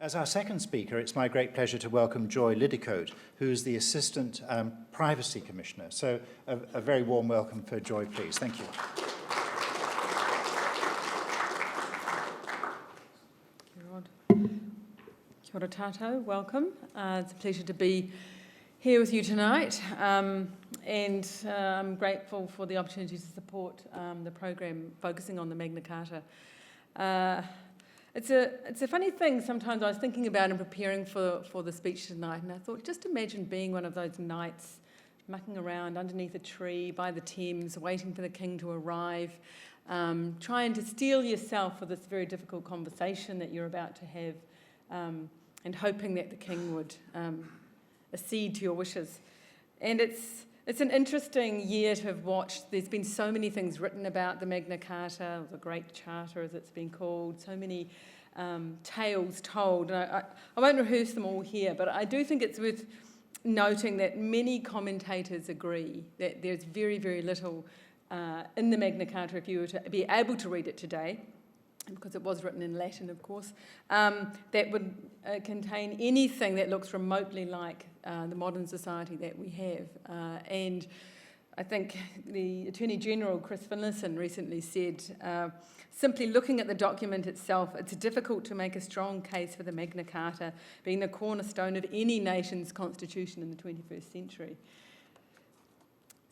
As our second speaker, it's my great pleasure to welcome Joy Liddicoat, who is the Assistant Privacy Commissioner. So a very warm welcome for Joy, please. Thank you. Kia ora tātou, welcome. It's a pleasure to be here with you tonight, and I'm grateful for the opportunity to support the program focusing on the Magna Carta. It's a funny thing sometimes I was thinking about and preparing for the speech tonight, and I thought, just imagine being one of those knights mucking around underneath a tree by the Thames, waiting for the king to arrive, trying to steel yourself for this very difficult conversation that you're about to have, and hoping that the king would accede to your wishes. And it's an interesting year to have watched. There's been so many things written about the Magna Carta, the Great Charter as it's been called, so many tales told. And I won't rehearse them all here, but I do think it's worth noting that many commentators agree that there's very, very little in the Magna Carta, if you were to be able to read it today, because it was written in Latin, of course, that would contain anything that looks remotely like the modern society that we have. And I think the Attorney General, Chris Finlayson, recently said, simply looking at the document itself, it's difficult to make a strong case for the Magna Carta being the cornerstone of any nation's constitution in the 21st century.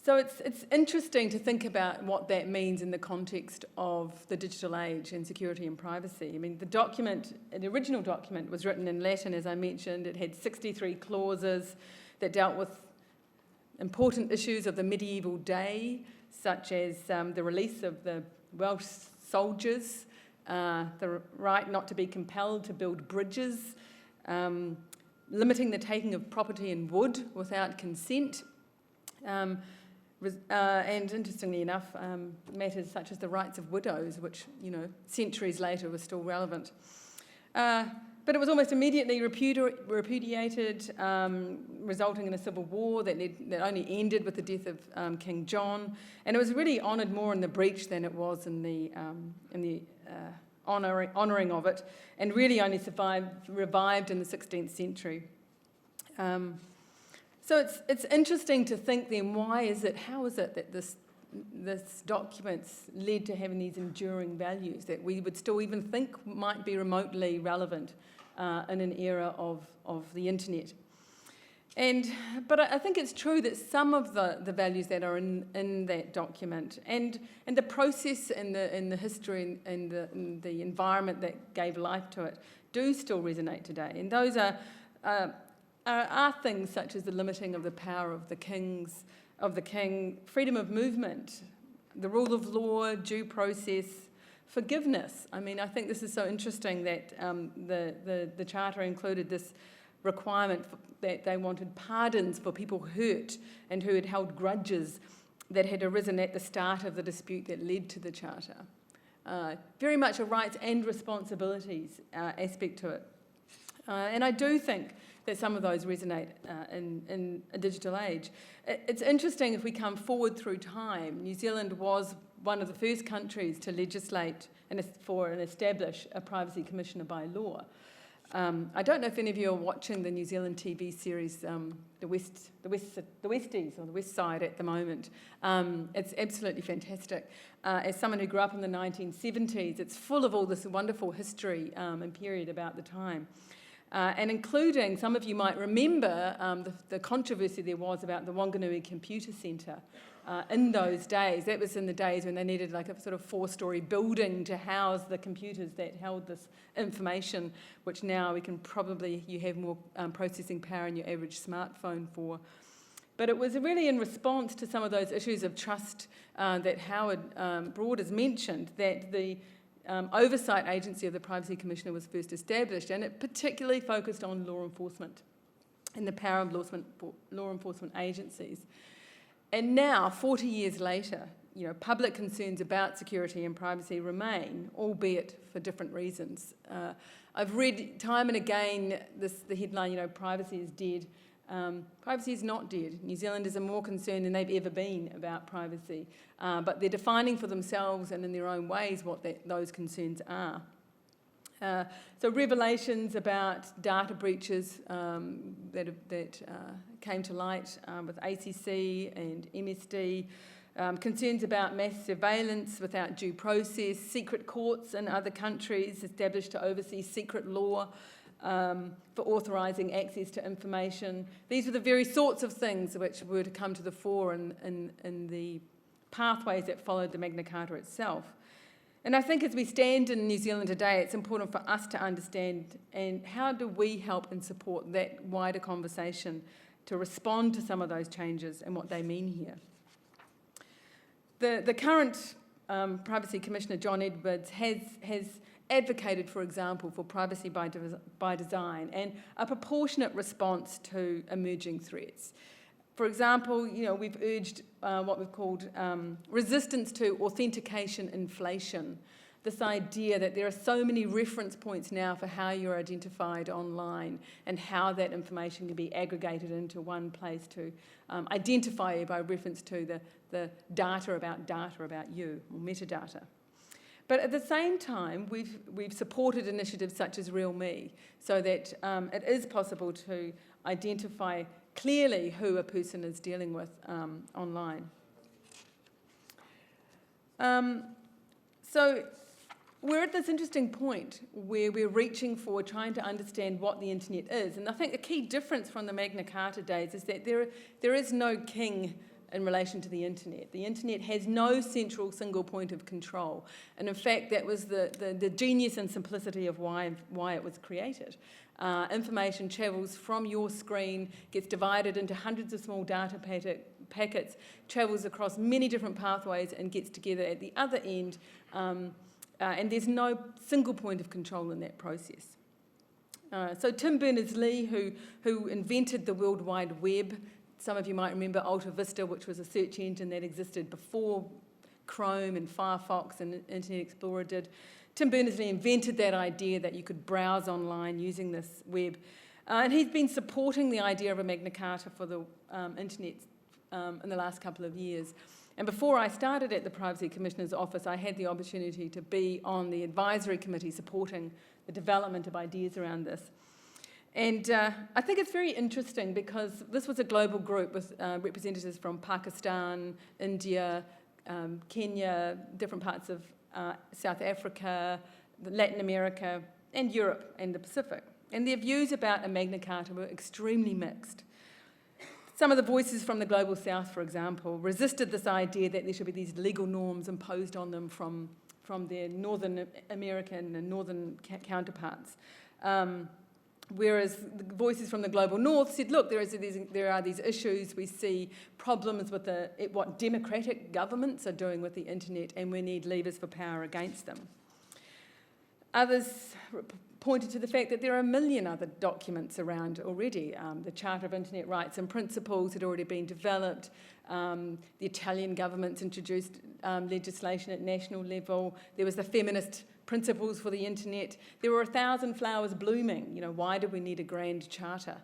So it's interesting to think about what that means in the context of the digital age and security and privacy. I mean, the original document was written in Latin, as I mentioned. It had 63 clauses that dealt with important issues of the medieval day, such as the release of the Welsh soldiers, the right not to be compelled to build bridges, limiting the taking of property in wood without consent, and interestingly enough, matters such as the rights of widows, which, centuries later was still relevant. But it was almost immediately repudiated, resulting in a civil war that only ended with the death of King John. And it was really honoured more in the breach than it was in the honouring of it, and really only revived in the 16th century. So it's interesting to think then, how is it that this document's led to having these enduring values that we would still even think might be remotely relevant in an era of the internet? But I think it's true that some of the values that are in that document and the process and the history and the environment that gave life to it do still resonate today. And those are things such as the limiting of the power of the king, freedom of movement, the rule of law, due process, forgiveness. I mean, I think this is so interesting that the Charter included this requirement that they wanted pardons for people hurt and who had held grudges that had arisen at the start of the dispute that led to the Charter. Very much a rights and responsibilities aspect to it. And I do think that some of those resonate in a digital age. It's interesting if we come forward through time. New Zealand was one of the first countries to legislate and establish a privacy commissioner by law. I don't know if any of you are watching the New Zealand TV series, the Westies, or the West Side at the moment. It's absolutely fantastic. As someone who grew up in the 1970s, it's full of all this wonderful history and period about the time. And including, some of you might remember the controversy there was about the Wanganui Computer Centre in those days. That was in the days when they needed like a sort of 4-storey building to house the computers that held this information, which now you have more processing power in your average smartphone for. But it was really in response to some of those issues of trust that Howard Broad has mentioned, that the oversight agency of the Privacy Commissioner was first established, and it particularly focused on law enforcement and the power of law enforcement agencies. And now, 40 years later, public concerns about security and privacy remain, albeit for different reasons. I've read time and again the headline, privacy is dead. Privacy is not dead. New Zealanders are more concerned than they've ever been about privacy, but they're defining for themselves and in their own ways what those concerns are. So revelations about data breaches that came to light with ACC and MSD, concerns about mass surveillance without due process, secret courts in other countries established to oversee secret law for authorising access to information. These were the very sorts of things which were to come to the fore in the pathways that followed the Magna Carta itself. And I think as we stand in New Zealand today, it's important for us to understand and how do we help and support that wider conversation to respond to some of those changes and what they mean here. The current Privacy Commissioner, John Edwards, has advocated, for example, for privacy by design and a proportionate response to emerging threats. For example, we've urged what we've called resistance to authentication inflation, this idea that there are so many reference points now for how you're identified online and how that information can be aggregated into one place to identify you by reference to the data about you, or metadata. But at the same time, we've supported initiatives such as Real Me, so that it is possible to identify clearly who a person is dealing with online. So we're at this interesting point where we're reaching for trying to understand what the internet is. And I think a key difference from the Magna Carta days is that there is no king in relation to the internet. The internet has no central single point of control. And in fact, that was the genius and simplicity of why it was created. Information travels from your screen, gets divided into hundreds of small data packets, travels across many different pathways and gets together at the other end, and there's no single point of control in that process. So Tim Berners-Lee, who invented the World Wide Web, some of you might remember Alta Vista, which was a search engine that existed before Chrome and Firefox and Internet Explorer did. Tim Berners-Lee invented that idea that you could browse online using this web. And he's been supporting the idea of a Magna Carta for the internet in the last couple of years. And before I started at the Privacy Commissioner's office, I had the opportunity to be on the advisory committee supporting the development of ideas around this. And I think it's very interesting because this was a global group with representatives from Pakistan, India, Kenya, different parts of South Africa, Latin America, and Europe and the Pacific. And their views about a Magna Carta were extremely mixed. Some of the voices from the Global South, for example, resisted this idea that there should be these legal norms imposed on them from their Northern American and Northern counterparts. Whereas the voices from the Global North said, look, there are these issues, we see problems with what democratic governments are doing with the internet, and we need levers for power against them. Others pointed to the fact that there are a million other documents around already. The Charter of Internet Rights and Principles had already been developed. The Italian government's introduced legislation at national level. There was the feminist principles for the internet. There were 1,000 flowers blooming. Why do we need a grand charter?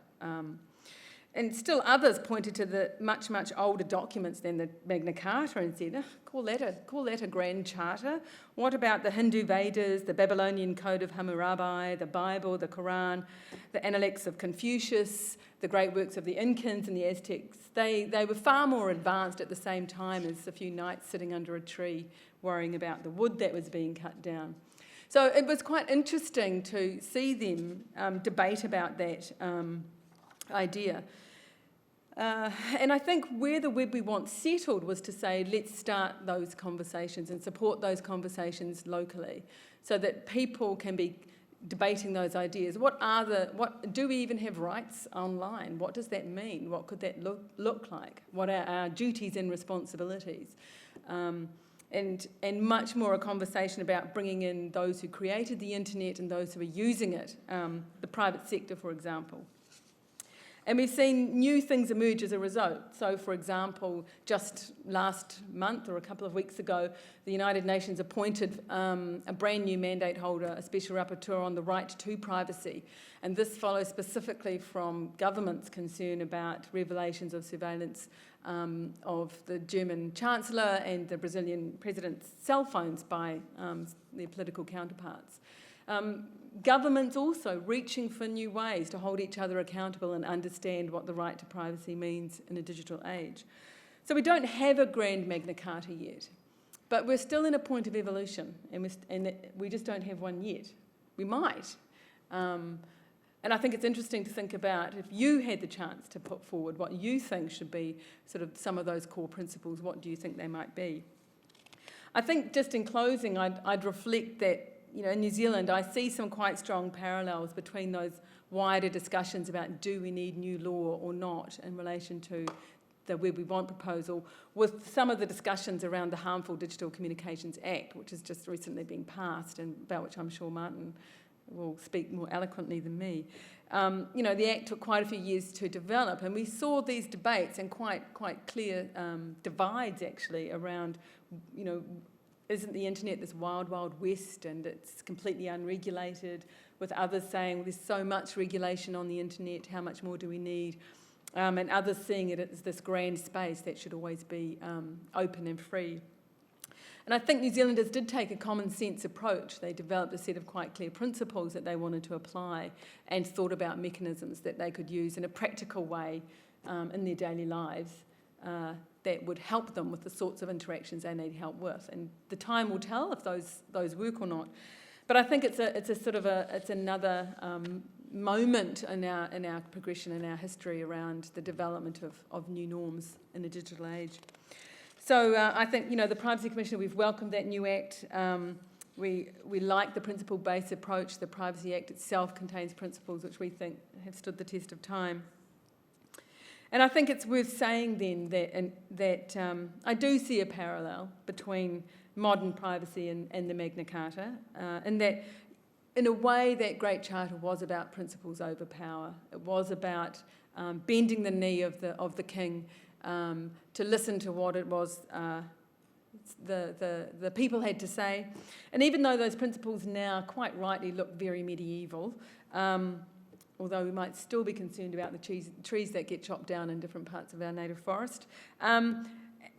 And still others pointed to the much, much older documents than the Magna Carta and said, call that a grand charter. What about the Hindu Vedas, the Babylonian Code of Hammurabi, the Bible, the Quran, the Analects of Confucius, the great works of the Incans and the Aztecs? They were far more advanced at the same time as a few knights sitting under a tree worrying about the wood that was being cut down. So it was quite interesting to see them debate about that idea. And I think where the web we want settled was to say, let's start those conversations and support those conversations locally so that people can be debating those ideas. What do we even have rights online? What does that mean? What could that look like? What are our duties and responsibilities? And much more a conversation about bringing in those who created the internet and those who are using it, the private sector, for example. And we've seen new things emerge as a result. So, for example, just last month or a couple of weeks ago, the United Nations appointed a brand new mandate holder, a special rapporteur on the right to privacy. And this follows specifically from government's concern about revelations of surveillance of the German Chancellor and the Brazilian President's cell phones by their political counterparts. Governments also reaching for new ways to hold each other accountable and understand what the right to privacy means in a digital age. So we don't have a grand Magna Carta yet, but we're still in a point of evolution, and we just don't have one yet. We might. And I think it's interesting to think about, if you had the chance to put forward what you think should be sort of some of those core principles, what do you think they might be? I think just in closing, I'd reflect that, in New Zealand, I see some quite strong parallels between those wider discussions about do we need new law or not in relation to the Where We Want proposal, with some of the discussions around the Harmful Digital Communications Act, which has just recently been passed and about which I'm sure Martin will speak more eloquently than me. The Act took quite a few years to develop, and we saw these debates and quite clear divides actually around, isn't the internet this wild, wild west and it's completely unregulated, with others saying there's so much regulation on the internet, how much more do we need? And others seeing it as this grand space that should always be open and free. And I think New Zealanders did take a common sense approach. They developed a set of quite clear principles that they wanted to apply and thought about mechanisms that they could use in a practical way in their daily lives that would help them with the sorts of interactions they need help with. And the time will tell if those work or not. But I think it's another moment in our progression, in our history around the development of new norms in a digital age. So I think, the Privacy Commissioner, we've welcomed that new Act. We like the principle-based approach. The Privacy Act itself contains principles which we think have stood the test of time. And I think it's worth saying then that I do see a parallel between modern privacy and the Magna Carta, and that in a way that Great Charter was about principles over power. It was about bending the knee of the king to listen to what it was the people had to say. And even though those principles now quite rightly look very medieval, although we might still be concerned about the trees that get chopped down in different parts of our native forest,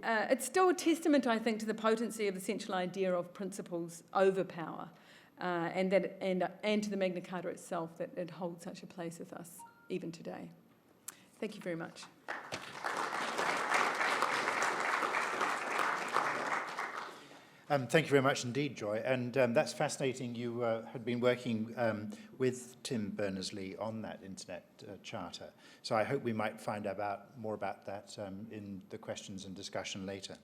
it's still a testament, I think, to the potency of the central idea of principles over power, and to the Magna Carta itself, that it holds such a place with us even today. Thank you very much. Thank you very much indeed, Joy. And that's fascinating. You had been working with Tim Berners-Lee on that Internet Charter. So I hope we might find out more about that in the questions and discussion later.